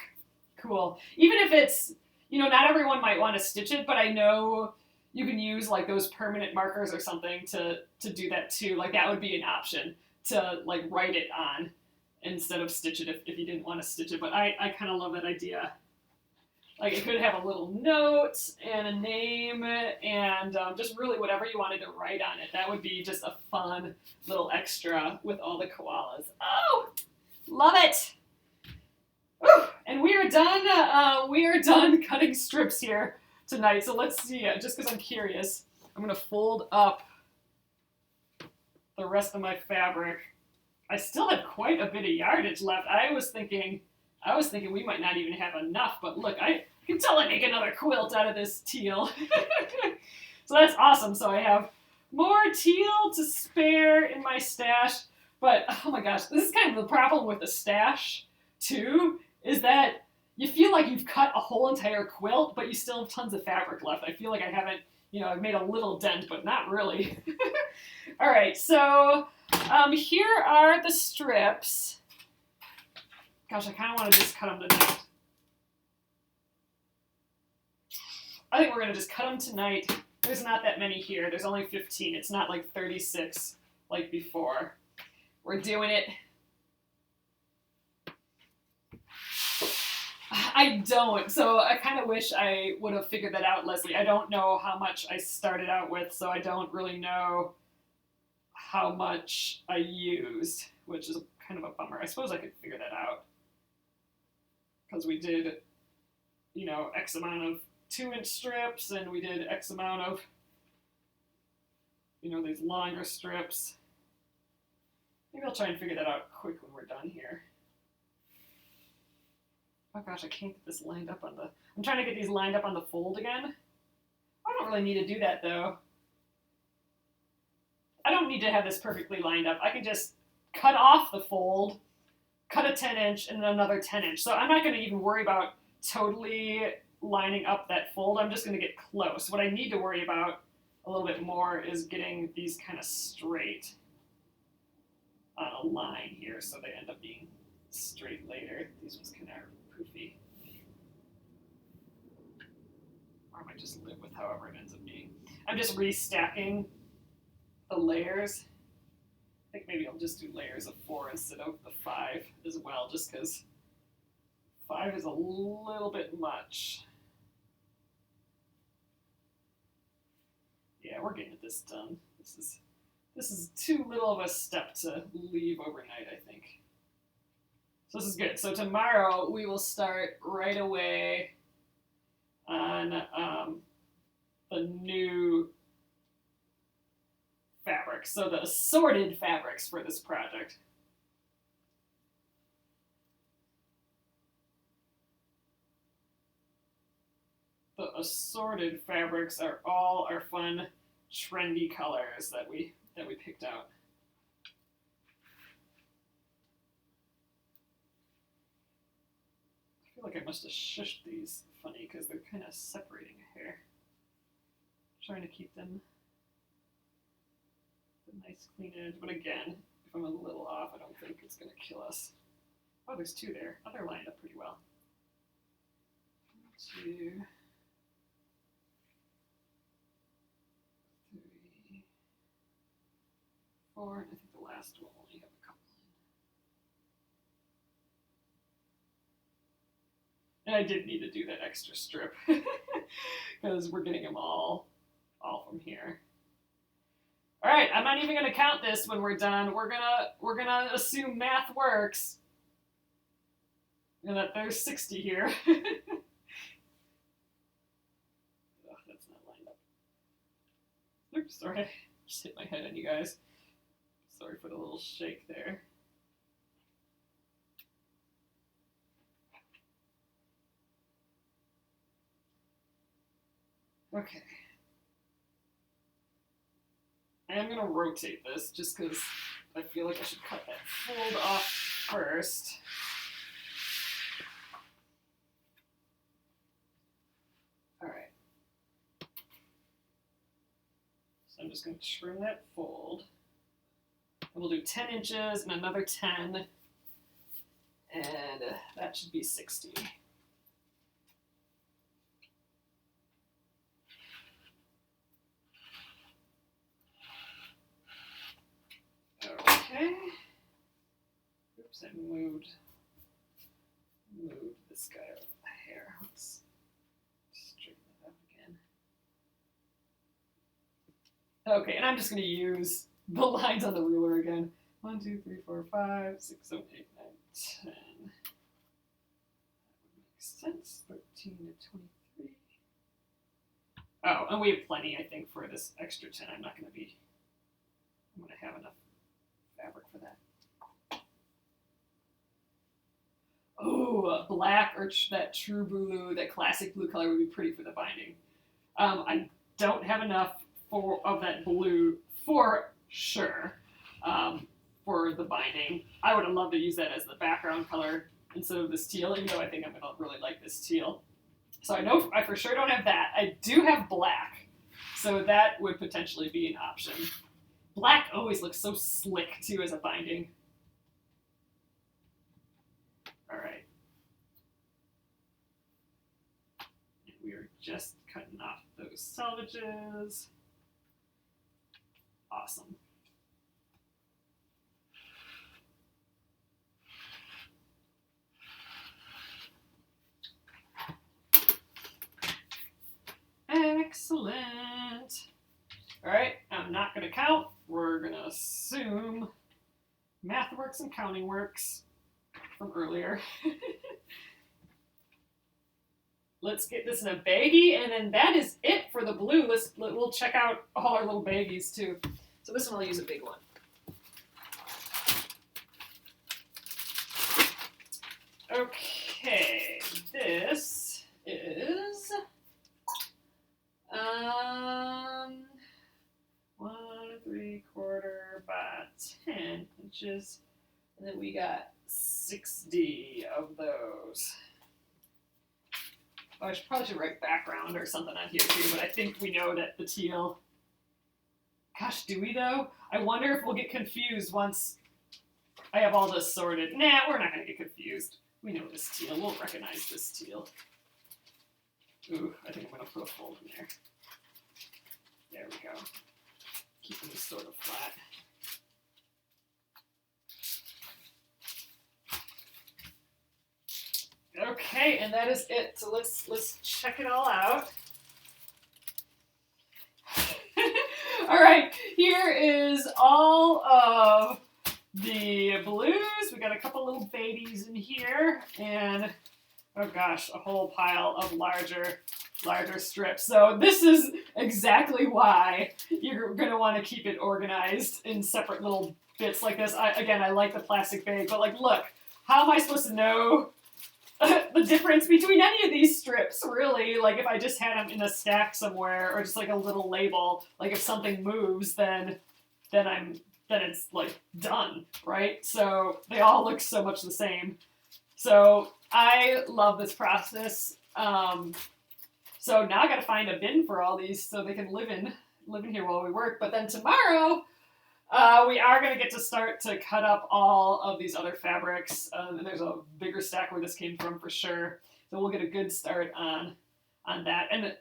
B: cool. Even if it's, not everyone might want to stitch it, but I know you can use like those permanent markers or something to do that too. Like that would be an option to like write it on instead of stitch it if you didn't want to stitch it. But I kind of love that idea. Like it could have a little note and a name and just really whatever you wanted to write on it. That would be just a fun little extra with all the koalas. Oh, love it. Woo! And we are done. We are done cutting strips here tonight. So let's see. Just because I'm curious, I'm gonna fold up the rest of my fabric. I still have quite a bit of yardage left. I was thinking we might not even have enough, but look, I can totally make another quilt out of this teal. So that's awesome. So I have more teal to spare in my stash, but oh my gosh, this is kind of the problem with the stash too, is that you feel like you've cut a whole entire quilt, but you still have tons of fabric left. I feel like I haven't, I've made a little dent, but not really. All right, so here are the strips. Gosh, I kind of want to just cut them tonight. I think we're going to just cut them tonight. There's not that many here. There's only 15. It's not like 36 like before. We're doing it. I don't. So I kind of wish I would have figured that out, Leslie. I don't know how much I started out with, so I don't really know how much I used, which is kind of a bummer. I suppose I could figure that out. Because we did, X amount of 2-inch strips, and we did X amount of, these longer strips. Maybe I'll try and figure that out quick when we're done here. Oh gosh, I can't get this lined up I'm trying to get these lined up on the fold again. I don't really need to do that though. I don't need to have this perfectly lined up. I can just cut off the fold, cut a 10-inch and then another 10-inch. So I'm not going to even worry about totally lining up that fold. I'm just going to get close. What I need to worry about a little bit more is getting these kind of straight on a line here so they end up being straight later. These ones kind of are poofy. Or I might just live with however it ends up being. I'm just restacking the layers. I think maybe I'll just do layers of 4 instead of the 5 as well, just because 5 is a little bit much. Yeah, we're getting this done. This is too little of a step to leave overnight, I think. So this is good. So tomorrow we will start right away on the new fabrics. So the assorted fabrics for this project. The assorted fabrics are all our fun trendy colors that we picked out. I feel like I must have shushed these funny because they're kind of separating here. Trying to keep them a nice clean edge, but again, if I'm a little off, I don't think it's going to kill us. Oh, there's two there. Oh, they're lined up pretty well. 1, 2, 3, 4, and I think the last one will only have a couple in. And I did need to do that extra strip because we're getting them all from here. All right, I'm not even gonna count this when we're done. We're gonna assume math works and that there's 60 here. Oh, that's not lined up. Oops, sorry, just hit my head on you guys. Sorry for the little shake there. Okay. I am going to rotate this just because I feel like I should cut that fold off first. All right. So I'm just going to trim that fold. And we'll do 10 inches and another 10. And that should be 60. Okay. Oops, I moved this guy over the hair. Let's straighten that up again. Okay, and I'm just going to use the lines on the ruler again. 1, 2, 3, 4, 5, 6, 7, 8, 9, 10. That would make sense. 13 to 23. Oh, and we have plenty, I think, for this extra 10. I'm going to have enough fabric for that. Oh, black or that true blue, that classic blue color would be pretty for the binding. I don't have enough of that blue for sure for the binding. I would have loved to use that as the background color instead of this teal, even though I think I'm going to really like this teal. So I know I for sure don't have that. I do have black, so that would potentially be an option. Black always looks so slick, too, as a binding. All right. And we are just cutting off those selvages. Awesome. Excellent. All right, I'm not going to count. We're going to assume math works and counting works from earlier. Let's get this in a baggie, and then that is it for the blue. We'll check out all our little baggies too. So this one I'll use a big one. Okay, this is 1 3/4 by 10 inches, and then we got 60 of those. Oh, I probably should write background or something on here too, but I think we know that the teal. Gosh, do we though? I wonder if we'll get confused once I have all this sorted. Nah, we're not going to get confused. We know this teal. We'll recognize this teal. Ooh, I think I'm going to put a fold in there. There we go. Keeping this sort of flat. Okay, and that is it. So let's check it all out. All right, here is all of the blues. We got a couple little babies in here, and oh gosh, a whole pile of larger strips. So this is exactly why you're going to want to keep it organized in separate little bits like this. I like the plastic bag, but like, look, how am I supposed to know the difference between any of these strips, really. Like if I just had them in a stack somewhere, or just like a little label, like if something moves, then it's like done, right? So they all look so much the same. So I love this process. So now I gotta find a bin for all these so they can live in here while we work. But then tomorrow, we are going to get to start to cut up all of these other fabrics. And there's a bigger stack where this came from for sure. So we'll get a good start on that. And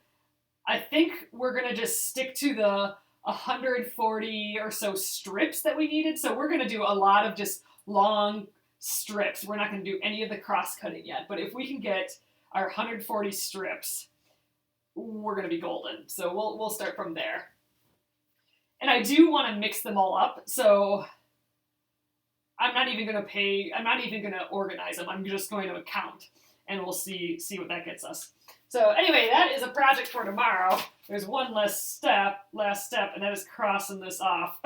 B: I think we're going to just stick to the 140 or so strips that we needed. So we're going to do a lot of just long strips. We're not going to do any of the cross-cutting yet. But if we can get our 140 strips, we're going to be golden. So we'll start from there. And I do want to mix them all up, so I'm not even going to organize them. I'm just going to count, and we'll see what that gets us. So anyway, that is a project for tomorrow. There's one last step, and that is crossing this off.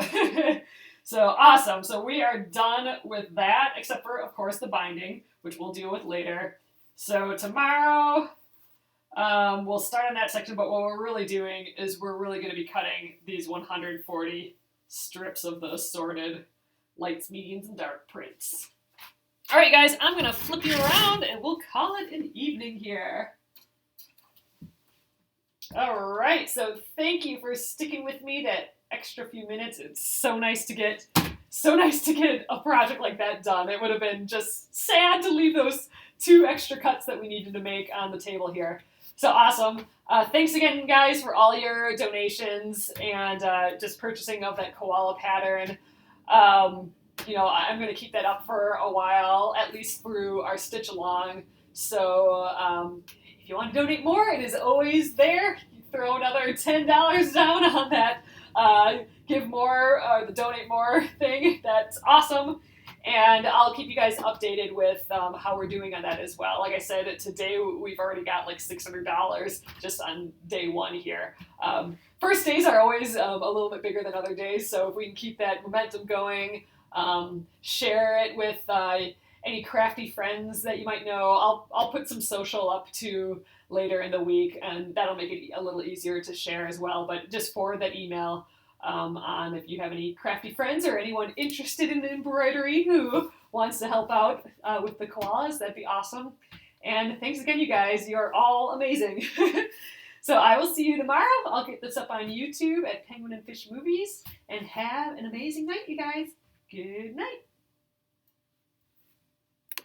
B: So awesome. So we are done with that, except for, of course, the binding, which we'll deal with later. So tomorrow, we'll start on that section, but what we're really doing is we're really going to be cutting these 140 strips of the assorted lights, mediums, and dark prints. All right, guys, I'm going to flip you around, and we'll call it an evening here. All right, so thank you for sticking with me that extra few minutes. It's so nice to get a project like that done. It would have been just sad to leave those 2 extra cuts that we needed to make on the table here. So awesome. Thanks again, guys, for all your donations and just purchasing of that koala pattern. I'm going to keep that up for a while, at least through our stitch along. So if you want to donate more, it is always there. You throw another $10 down on that give more, the donate more thing. That's awesome. And I'll keep you guys updated with how we're doing on that as well. Like I said, today we've already got like $600 just on day 1 here. First days are always a little bit bigger than other days, so if we can keep that momentum going, share it with any crafty friends that you might know. I'll put some social up too later in the week, and that'll make it a little easier to share as well. But just forward that email on if you have any crafty friends or anyone interested in embroidery who wants to help out with the koalas. That'd be awesome. And thanks again, you guys. You're all amazing. So I will see you tomorrow. I'll get this up on YouTube at Penguin and Fish Movies. And have an amazing night, you guys. Good night.